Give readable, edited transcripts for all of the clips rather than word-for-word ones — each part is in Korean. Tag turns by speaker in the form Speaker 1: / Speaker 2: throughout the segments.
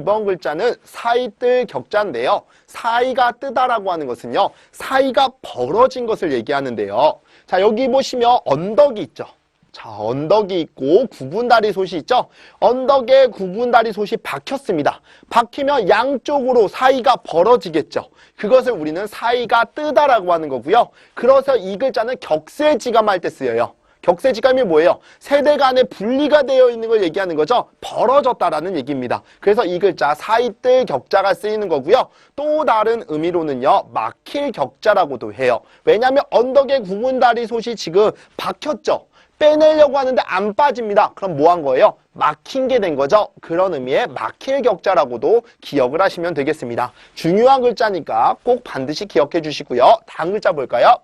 Speaker 1: 2번 글자는 사이뜰 격자인데요. 사이가 뜨다라고 하는 것은요, 사이가 벌어진 것을 얘기하는데요. 자, 여기 보시면 언덕이 있죠. 자, 언덕이 있고 구분다리 솥이 있죠. 언덕에 구분다리 솥이 박혔습니다. 박히면 양쪽으로 사이가 벌어지겠죠. 그것을 우리는 사이가 뜨다라고 하는 거고요. 그래서 이 글자는 격세지감할 때 쓰여요. 격세지감이 뭐예요? 세대 간에 분리가 되어 있는 걸 얘기하는 거죠. 벌어졌다라는 얘기입니다. 그래서 이 글자 사이뜰 격자가 쓰이는 거고요. 또 다른 의미로는요, 막힐 격자라고도 해요. 왜냐하면 언덕에 구분다리 솥이 지금 박혔죠. 빼내려고 하는데 안 빠집니다. 그럼 뭐 한 거예요? 막힌 게 된 거죠. 그런 의미의 막힐 격자라고도 기억을 하시면 되겠습니다. 중요한 글자니까 꼭 반드시 기억해 주시고요. 다음 글자 볼까요?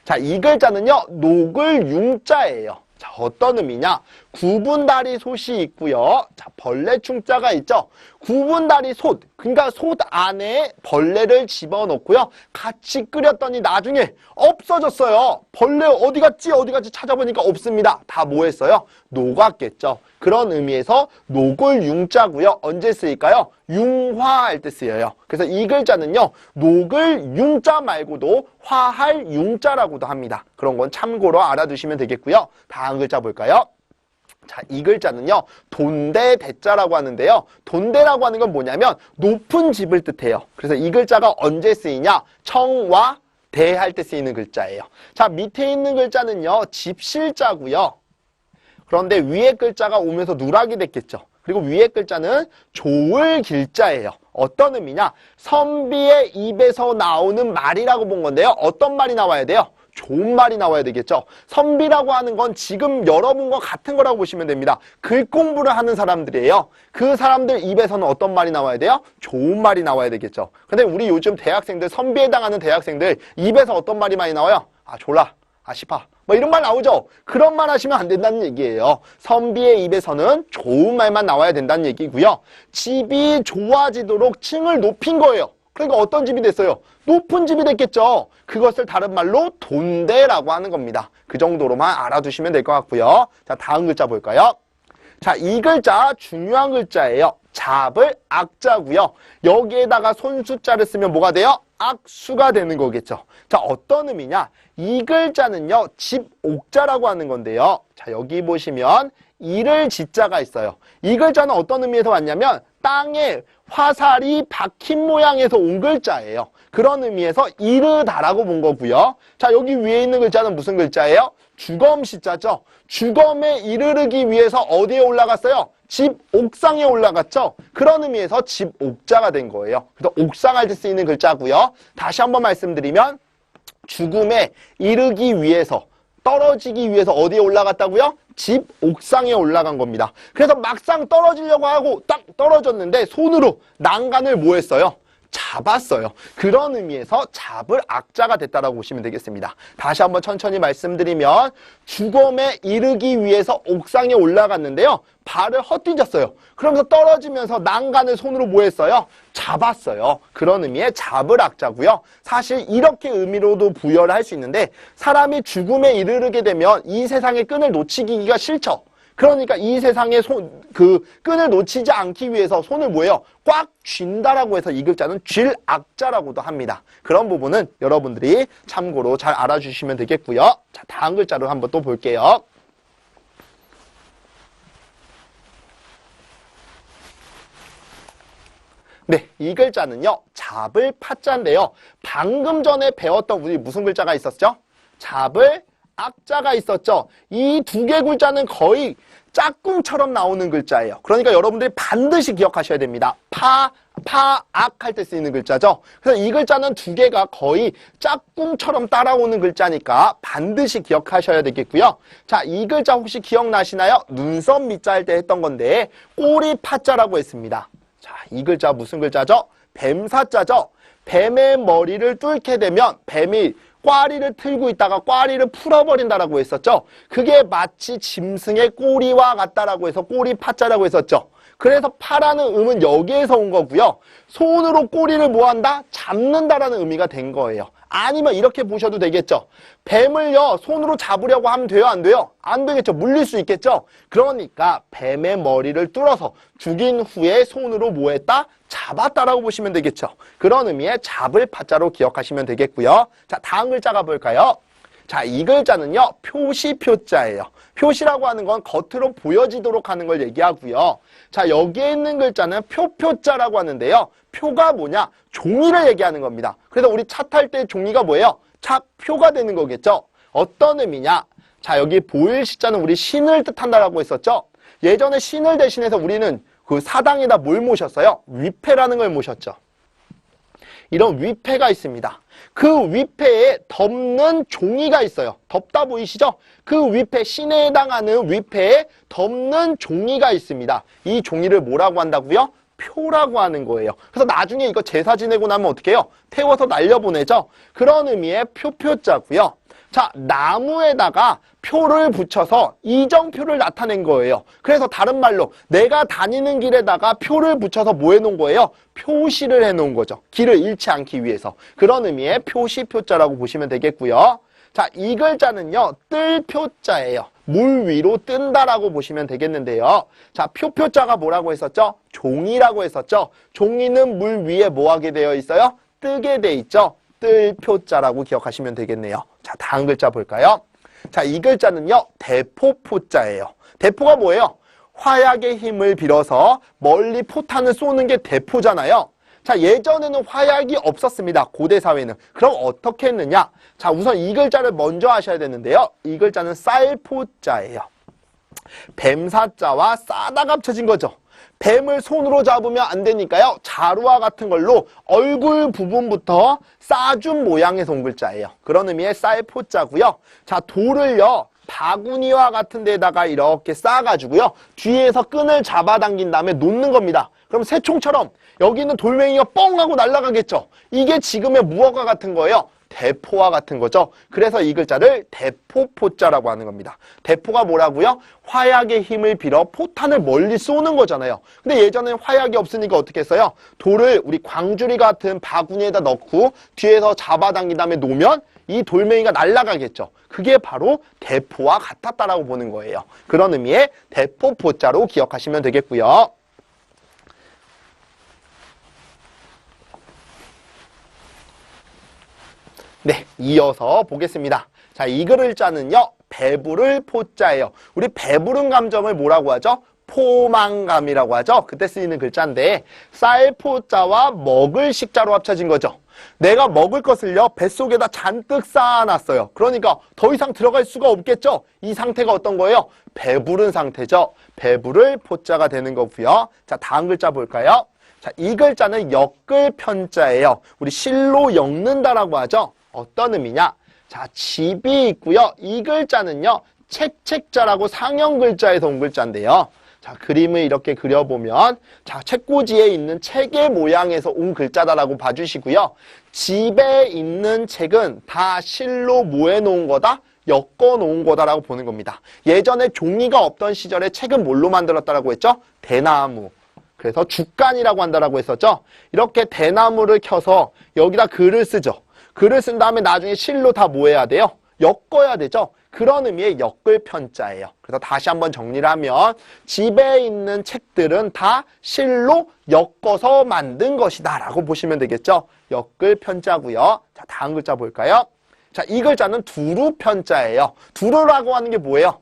Speaker 1: 자, 이 글자는요, 녹을 융자예요. 자, 어떤 의미냐? 구분다리 솥이 있고요. 자, 벌레 충자가 있죠. 구분다리 솥, 그러니까 솥 안에 벌레를 집어넣고요. 같이 끓였더니 나중에 없어졌어요. 벌레 어디 갔지 찾아보니까 없습니다. 다 뭐 했어요? 녹았겠죠. 그런 의미에서 녹을 융자고요. 언제 쓰일까요? 융화할 때 쓰여요. 그래서 이 글자는요, 녹을 융자 말고도 화할 융자라고도 합니다. 그런 건 참고로 알아두시면 되겠고요. 다음 글자 볼까요? 자, 이 글자는요, 돈대대자라고 하는데요. 돈대라고 하는 건 뭐냐면 높은 집을 뜻해요. 그래서 이 글자가 언제 쓰이냐? 청와 대할 때 쓰이는 글자예요. 자, 밑에 있는 글자는요, 집실자고요. 그런데 위에 글자가 오면서 누락이 됐겠죠. 그리고 위에 글자는 좋을 길자예요. 어떤 의미냐? 선비의 입에서 나오는 말이라고 본 건데요. 어떤 말이 나와야 돼요? 좋은 말이 나와야 되겠죠. 선비라고 하는 건 지금 여러분과 같은 거라고 보시면 됩니다. 글 공부를 하는 사람들이에요. 그 사람들 입에서는 어떤 말이 나와야 돼요? 좋은 말이 나와야 되겠죠. 근데 우리 요즘 대학생들, 선비에 당하는 대학생들 입에서 어떤 말이 많이 나와요? 아, 졸라. 아, 싶어. 뭐 이런 말 나오죠. 그런 말 하시면 안 된다는 얘기예요. 선비의 입에서는 좋은 말만 나와야 된다는 얘기고요. 집이 좋아지도록 층을 높인 거예요. 그러니까 어떤 집이 됐어요? 높은 집이 됐겠죠. 그것을 다른 말로 돈대라고 하는 겁니다. 그 정도로만 알아두시면 될 것 같고요. 자, 다음 글자 볼까요? 자, 이 글자 중요한 글자예요. 잡을 악자고요. 여기에다가 손수자를 쓰면 뭐가 돼요? 악수가 되는 거겠죠. 자, 어떤 의미냐? 이 글자는요, 집옥자라고 하는 건데요. 자, 여기 보시면 이를 지자가 있어요. 이 글자는 어떤 의미에서 왔냐면 땅에 화살이 박힌 모양에서 온 글자예요. 그런 의미에서 이르다라고 본 거고요. 자, 여기 위에 있는 글자는 무슨 글자예요? 주검시자죠. 주검에 이르르기 위해서 어디에 올라갔어요? 집 옥상에 올라갔죠. 그런 의미에서 집 옥자가 된 거예요. 그래서 옥상할 때 쓰이는 글자고요. 다시 한번 말씀드리면 죽음에 이르기 위해서, 떨어지기 위해서 어디에 올라갔다고요? 집 옥상에 올라간 겁니다. 그래서 막상 떨어지려고 하고 딱 떨어졌는데 손으로 난간을 뭐 했어요? 잡았어요. 그런 의미에서 잡을 악자가 됐다라고 보시면 되겠습니다. 다시 한번 천천히 말씀드리면 죽음에 이르기 위해서 옥상에 올라갔는데요. 발을 헛디뎠어요. 그러면서 떨어지면서 난간을 손으로 뭐 했어요? 잡았어요. 그런 의미의 잡을 악자고요. 사실 이렇게 의미로도 부여를 할 수 있는데 사람이 죽음에 이르게 되면 이 세상의 끈을 놓치기가 싫죠. 그러니까 이 세상의 끈을 놓치지 않기 위해서 손을 뭐예요? 꽉 쥔다라고 해서 이 글자는 쥘 악자라고도 합니다. 그런 부분은 여러분들이 참고로 잘 알아주시면 되겠고요. 자, 다음 글자로 한번 또 볼게요. 네, 이 글자는요, 잡을 파자인데요. 방금 전에 배웠던 우리 무슨 글자가 있었죠? 잡을 악자가 있었죠. 이 두 개 글자는 거의 짝꿍처럼 나오는 글자예요. 그러니까 여러분들이 반드시 기억하셔야 됩니다. 악 할 때 쓰이는 글자죠. 그래서 이 글자는 두 개가 거의 짝꿍처럼 따라오는 글자니까 반드시 기억하셔야 되겠고요. 자, 이 글자 혹시 기억나시나요? 눈썹 밑자 할 때 했던 건데 꼬리 파자라고 했습니다. 자, 이 글자 무슨 글자죠? 뱀사자죠. 뱀의 머리를 뚫게 되면 뱀이 꽈리를 틀고 있다가 꽈리를 풀어버린다라고 했었죠. 그게 마치 짐승의 꼬리와 같다라고 해서 꼬리 파자라고 했었죠. 그래서 파라는 음은 여기에서 온 거고요. 손으로 꼬리를 뭐 한다? 잡는다라는 의미가 된 거예요. 아니면 이렇게 보셔도 되겠죠. 뱀을요, 손으로 잡으려고 하면 돼요, 안 돼요? 안 되겠죠. 물릴 수 있겠죠. 그러니까 뱀의 머리를 뚫어서 죽인 후에 손으로 뭐 했다? 잡았다라고 보시면 되겠죠. 그런 의미의 잡을 파자로 기억하시면 되겠고요. 자, 다음 글자가 뭘까요? 자, 이 글자는요, 표시표자예요. 표시라고 하는 건 겉으로 보여지도록 하는 걸 얘기하고요. 자, 여기에 있는 글자는 표표자라고 하는데요. 표가 뭐냐? 종이를 얘기하는 겁니다. 그래서 우리 차 탈 때 종이가 뭐예요? 차표가 되는 거겠죠? 어떤 의미냐? 자, 여기 보일 시자는 우리 신을 뜻한다라고 했었죠? 예전에 신을 대신해서 우리는 그 사당에다 뭘 모셨어요? 위패라는 걸 모셨죠. 이런 위패가 있습니다. 그 위패에 덮는 종이가 있어요. 덮다 보이시죠? 그 위패, 신에 해당하는 위패에 덮는 종이가 있습니다. 이 종이를 뭐라고 한다고요? 표라고 하는 거예요. 그래서 나중에 이거 제사 지내고 나면 어떻게 해요? 태워서 날려보내죠? 그런 의미의 표표자고요. 자, 나무에다가 표를 붙여서 이정표를 나타낸 거예요. 그래서 다른 말로 내가 다니는 길에다가 표를 붙여서 뭐 해놓은 거예요? 표시를 해놓은 거죠. 길을 잃지 않기 위해서. 그런 의미의 표시표자라고 보시면 되겠고요. 자, 이 글자는요, 뜰 표자예요. 물 위로 뜬다라고 보시면 되겠는데요. 자, 표표자가 뭐라고 했었죠? 종이라고 했었죠? 종이는 물 위에 뭐 하게 되어 있어요? 뜨게 돼 있죠? 뜰 표자라고 기억하시면 되겠네요. 자, 다음 글자 볼까요? 자, 이 글자는요, 대포포자예요. 대포가 뭐예요? 화약의 힘을 빌어서 멀리 포탄을 쏘는 게 대포잖아요. 자, 예전에는 화약이 없었습니다. 고대 사회는. 그럼 어떻게 했느냐? 자, 우선 이 글자를 먼저 하셔야 되는데요. 이 글자는 쌀포자예요. 뱀사자와 싸다가 합쳐진 거죠. 뱀을 손으로 잡으면 안 되니까요. 자루와 같은 걸로 얼굴 부분부터 싸준 모양에서 온 글자예요. 그런 의미의 쌀포자고요. 자, 돌을요. 바구니와 같은 데다가 이렇게 싸가지고요. 뒤에서 끈을 잡아당긴 다음에 놓는 겁니다. 그럼 새총처럼 여기 있는 돌멩이가 뻥 하고 날아가겠죠. 이게 지금의 무언가 같은 거예요. 대포와 같은 거죠. 그래서 이 글자를 대포포자라고 하는 겁니다. 대포가 뭐라고요? 화약의 힘을 빌어 포탄을 멀리 쏘는 거잖아요. 근데 예전에는 화약이 없으니까 어떻게 했어요? 돌을 우리 광주리 같은 바구니에다 넣고 뒤에서 잡아당긴 다음에 놓으면 이 돌멩이가 날아가겠죠. 그게 바로 대포와 같았다라고 보는 거예요. 그런 의미의 대포포자로 기억하시면 되겠고요. 네, 이어서 보겠습니다. 자, 이 글자는요, 배부를 포자예요. 우리 배부른 감정을 뭐라고 하죠? 포만감이라고 하죠. 그때 쓰이는 글자인데 쌀포자와 먹을 식자로 합쳐진 거죠. 내가 먹을 것을요, 뱃속에다 잔뜩 쌓아놨어요. 그러니까 더 이상 들어갈 수가 없겠죠. 이 상태가 어떤 거예요? 배부른 상태죠. 배부를 포자가 되는 거고요. 자, 다음 글자 볼까요? 자, 이 글자는 엮을 편자예요. 우리 실로 엮는다라고 하죠. 어떤 의미냐? 자, 집이 있고요. 이 글자는요, 책자라고 상형 글자에서 온 글자인데요. 자, 그림을 이렇게 그려보면, 자, 책꽂이에 있는 책의 모양에서 온 글자다라고 봐주시고요. 집에 있는 책은 다 실로 뭐 해놓은 거다? 엮어 놓은 거다라고 보는 겁니다. 예전에 종이가 없던 시절에 책은 뭘로 만들었다라고 했죠? 대나무. 그래서 죽간이라고 한다라고 했었죠? 이렇게 대나무를 켜서 여기다 글을 쓰죠. 글을 쓴 다음에 나중에 실로 다 뭐 해야 돼요? 엮어야 되죠? 그런 의미의 엮을 편자예요. 그래서 다시 한번 정리를 하면 집에 있는 책들은 다 실로 엮어서 만든 것이다 라고 보시면 되겠죠? 엮을 편자고요. 자, 다음 글자 볼까요? 자, 이 글자는 두루 편자예요. 두루라고 하는 게 뭐예요?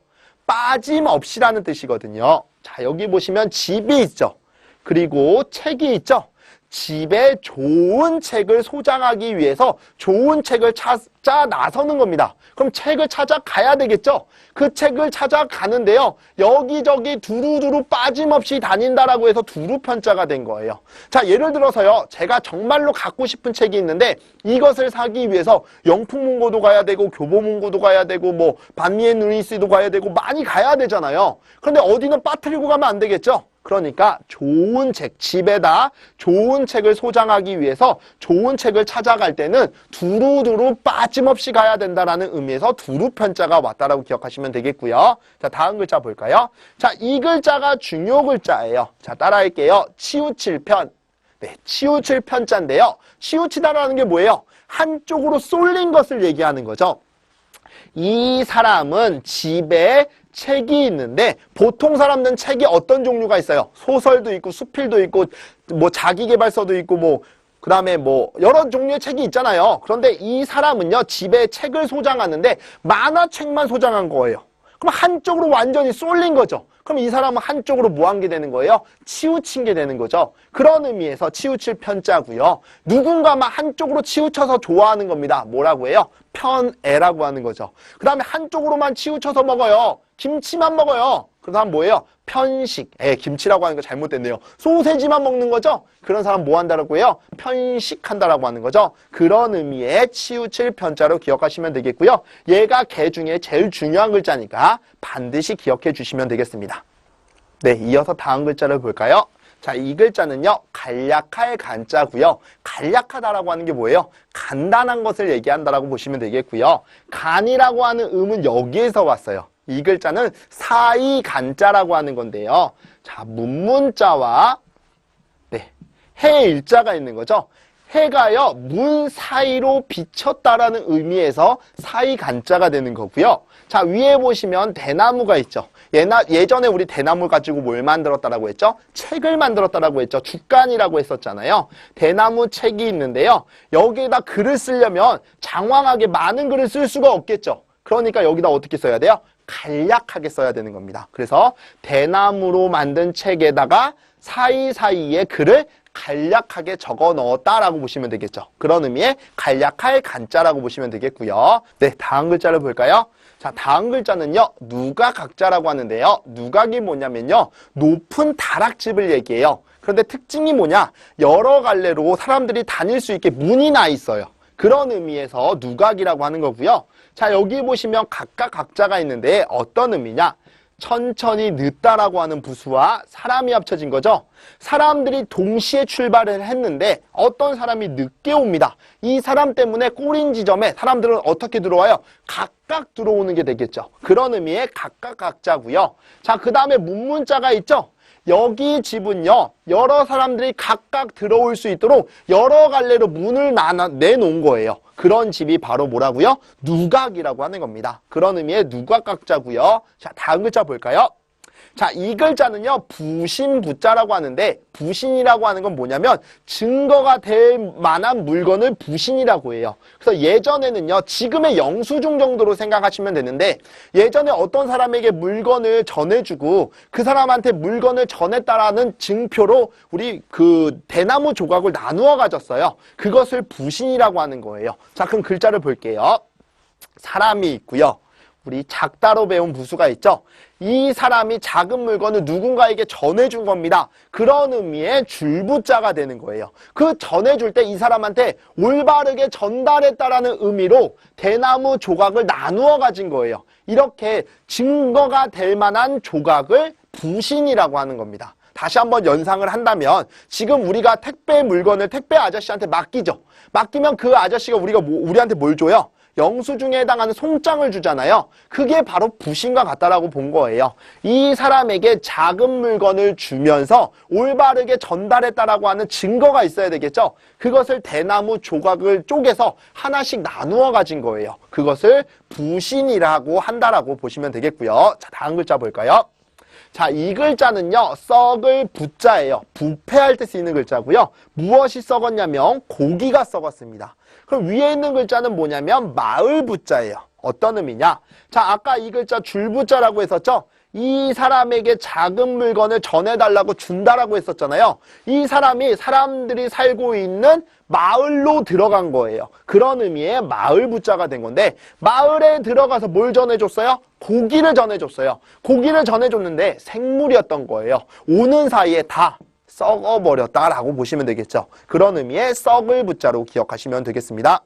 Speaker 1: 빠짐없이라는 뜻이거든요. 자, 여기 보시면 집이 있죠. 그리고 책이 있죠. 집에 좋은 책을 소장하기 위해서 좋은 책을 찾아 나서는 겁니다. 그럼 책을 찾아가야 되겠죠? 그 책을 찾아가는데요. 여기저기 두루두루 빠짐없이 다닌다라고 해서 두루편자가 된 거예요. 자, 예를 들어서요. 제가 정말로 갖고 싶은 책이 있는데 이것을 사기 위해서 영풍문고도 가야 되고 교보문고도 가야 되고 뭐 반미의 누리스도 가야 되고 많이 가야 되잖아요. 그런데 어디는 빠뜨리고 가면 안 되겠죠? 그러니까 좋은 책, 집에다 좋은 책을 소장하기 위해서 좋은 책을 찾아갈 때는 두루두루 빠짐없이 가야 된다라는 의미에서 두루 편자가 왔다라고 기억하시면 되겠고요. 자, 다음 글자 볼까요? 자, 이 글자가 중요 글자예요. 자, 따라할게요. 치우칠 편. 네, 치우칠 편자인데요. 치우치다라는 게 뭐예요? 한쪽으로 쏠린 것을 얘기하는 거죠. 이 사람은 집에 책이 있는데 보통 사람들은 책이 어떤 종류가 있어요? 소설도 있고 수필도 있고 뭐 자기계발서도 있고 뭐 그다음에 뭐 여러 종류의 책이 있잖아요. 그런데 이 사람은요, 집에 책을 소장하는데 만화책만 소장한 거예요. 그럼 한쪽으로 완전히 쏠린 거죠. 그럼 이 사람은 한쪽으로 뭐 한 게 되는 거예요? 치우친 게 되는 거죠. 그런 의미에서 치우칠 편자고요. 누군가만 한쪽으로 치우쳐서 좋아하는 겁니다. 뭐라고 해요? 편애라고 하는 거죠. 그 다음에 한쪽으로만 치우쳐서 먹어요. 김치만 먹어요. 그런 사람 뭐예요? 편식. 김치라고 하는 거 잘못됐네요. 소세지만 먹는 거죠? 그런 사람 뭐 한다라고 해요? 편식한다라고 하는 거죠. 그런 의미의 치우칠 편자로 기억하시면 되겠고요. 얘가 개 중에 제일 중요한 글자니까 반드시 기억해 주시면 되겠습니다. 네, 이어서 다음 글자를 볼까요? 자, 이 글자는요, 간략할 간자고요. 간략하다라고 하는 게 뭐예요? 간단한 것을 얘기한다라고 보시면 되겠고요. 간이라고 하는 음은 여기에서 왔어요. 이 글자는 사이간자라고 하는 건데요. 자, 문문자와 해 일자가 있는 거죠. 해가요, 문 사이로 비쳤다라는 의미에서 사이간자가 되는 거고요. 자, 위에 보시면 대나무가 있죠. 예전에 우리 대나무 가지고 뭘 만들었다라고 했죠? 책을 만들었다라고 했죠. 죽간이라고 했었잖아요. 대나무 책이 있는데요. 여기에다 글을 쓰려면 장황하게 많은 글을 쓸 수가 없겠죠. 그러니까 여기다 어떻게 써야 돼요? 간략하게 써야 되는 겁니다. 그래서 대나무로 만든 책에다가 사이사이에 글을 간략하게 적어 넣었다라고 보시면 되겠죠. 그런 의미의 간략할 간자라고 보시면 되겠고요. 네, 다음 글자를 볼까요? 자, 다음 글자는요, 누각각자라고 하는데요. 누각이 뭐냐면요, 높은 다락집을 얘기해요. 그런데 특징이 뭐냐? 여러 갈래로 사람들이 다닐 수 있게 문이 나 있어요. 그런 의미에서 누각이라고 하는 거고요. 자, 여기 보시면 각각 각자가 있는데 어떤 의미냐? 천천히 늦다라고 하는 부수와 사람이 합쳐진 거죠. 사람들이 동시에 출발을 했는데 어떤 사람이 늦게 옵니다. 이 사람 때문에 꼬린 지점에 사람들은 어떻게 들어와요? 각각 들어오는 게 되겠죠. 그런 의미의 각각 각자고요. 자, 그 다음에 문문자가 있죠. 여기 집은요, 여러 사람들이 각각 들어올 수 있도록 여러 갈래로 문을 내놓은 거예요. 그런 집이 바로 뭐라고요? 누각이라고 하는 겁니다. 그런 의미의 누각각자고요. 자, 다음 글자 볼까요? 자, 이 글자는요, 부신부자라고 하는데, 부신이라고 하는 건 뭐냐면 증거가 될 만한 물건을 부신이라고 해요. 그래서 예전에는요, 지금의 영수증 정도로 생각하시면 되는데, 예전에 어떤 사람에게 물건을 전해주고 그 사람한테 물건을 전했다라는 증표로 우리 그 대나무 조각을 나누어 가졌어요. 그것을 부신이라고 하는 거예요. 자, 그럼 글자를 볼게요. 사람이 있고요. 우리 작다로 배운 부수가 있죠. 이 사람이 작은 물건을 누군가에게 전해준 겁니다. 그런 의미의 줄부자가 되는 거예요. 그 전해줄 때 이 사람한테 올바르게 전달했다라는 의미로 대나무 조각을 나누어 가진 거예요. 이렇게 증거가 될 만한 조각을 부신이라고 하는 겁니다. 다시 한번 연상을 한다면 지금 우리가 택배 물건을 택배 아저씨한테 맡기죠. 맡기면 그 아저씨가 우리한테 뭘 줘요? 영수증에 해당하는 송장을 주잖아요. 그게 바로 부신과 같다라고 본 거예요. 이 사람에게 작은 물건을 주면서 올바르게 전달했다라고 하는 증거가 있어야 되겠죠. 그것을 대나무 조각을 쪼개서 하나씩 나누어 가진 거예요. 그것을 부신이라고 한다라고 보시면 되겠고요. 자, 다음 글자 볼까요? 자, 이 글자는요, 썩을 부자예요. 부패할 때 쓰이는 글자고요. 무엇이 썩었냐면 고기가 썩었습니다. 그럼 위에 있는 글자는 뭐냐면 마을 부자예요. 어떤 의미냐? 자, 아까 이 글자 줄부자라고 했었죠? 이 사람에게 작은 물건을 전해달라고 준다라고 했었잖아요. 이 사람이 사람들이 살고 있는 마을로 들어간 거예요. 그런 의미의 마을 부자가 된 건데, 마을에 들어가서 뭘 전해줬어요? 고기를 전해줬어요. 고기를 전해줬는데 생물이었던 거예요. 오는 사이에 다 썩어버렸다라고 보시면 되겠죠. 그런 의미의 썩을 부자로 기억하시면 되겠습니다.